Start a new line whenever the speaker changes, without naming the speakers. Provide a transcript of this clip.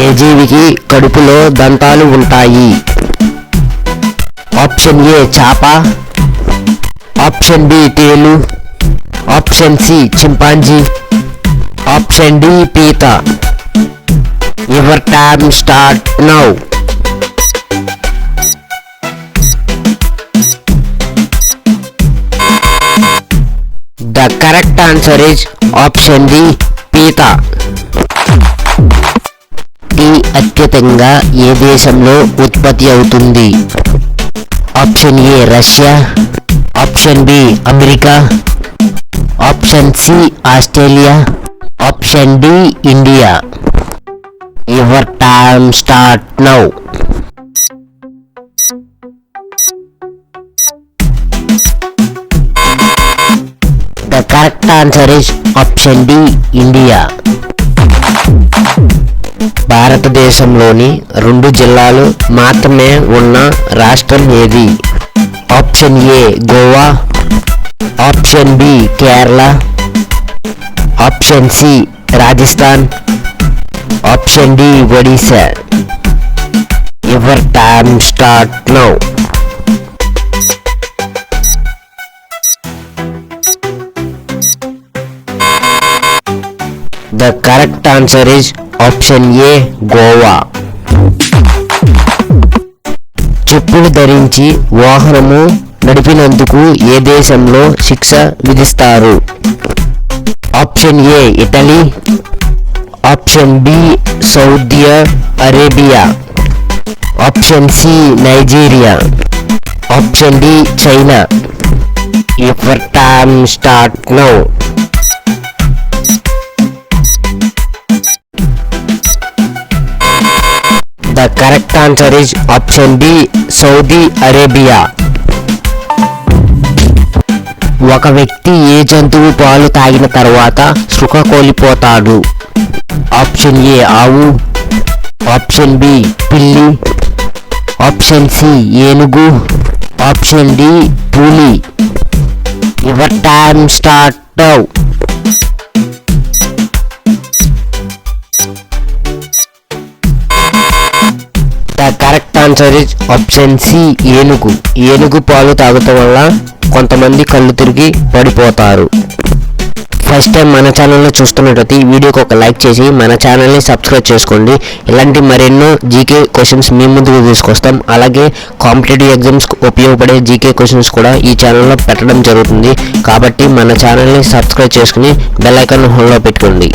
ఏ జీవికి కడుపులో దంతాలు ఉంటాయి? ఆప్షన్ ఏ చాప, ఆప్షన్ బి తేలు, option C chimpanzee, option D పీత. Your time start now. The correct answer is option D, పీత. టీ అత్యధికంగా ఏ దేశంలో ఉత్పత్తి అవుతుంది? Option A Russia, option B America, option C Australia, option D India. Your time start now. The correct answer is option D, India. భారతదేశంలోని 2 జిల్లాలు మాత్రమే ఉన్న రాష్ట్రం ఏది? Option A Goa, option B Kerala, option C Rajasthan, option D Odisha. Your time start now. The correct answer is option A, Goa. చెప్పులు ధరించి వాహనము నడిపినందుకు ఏ దేశంలో శిక్ష విధిస్తారు? Option A Italy, option B Saudi Arabia, option C Nigeria, option D China. Your time start now. The correct answer is option D, Saudi Arabia. ఒక వ్యక్తి ఏ జంతువు పాలు తాగిన తర్వాత స్పృహ కోల్పోతాడు? ఆప్షన్ ఏ ఆవు, ఆప్షన్ బి పిల్లి, ఆప్షన్ సి ఏనుగు, ఆప్షన్ డి పులి. Your time start now. The correct answer is option C, ఏనుగు. ఏనుగు పాలు తాగటం వల్ల కొంతమంది కళ్ళు తిరిగి పడిపోతారు. ఫస్ట్ టైం మన ఛానల్ని చూస్తున్నట్లయితే ఈ వీడియోకి ఒక లైక్ చేసి మన ఛానల్ని సబ్స్క్రైబ్ చేసుకోండి. ఇలాంటి మరెన్నో జీకే క్వశ్చన్స్ మీ ముందుకు తీసుకొస్తాం. అలాగే కాంపిటేటివ్ ఎగ్జామ్స్కి ఉపయోగపడే జీకే క్వశ్చన్స్ కూడా ఈ ఛానల్లో పెట్టడం జరుగుతుంది. కాబట్టి మన ఛానల్ని సబ్స్క్రైబ్ చేసుకుని బెల్ ఐకాన్ ఆన్లో పెట్టుకోండి.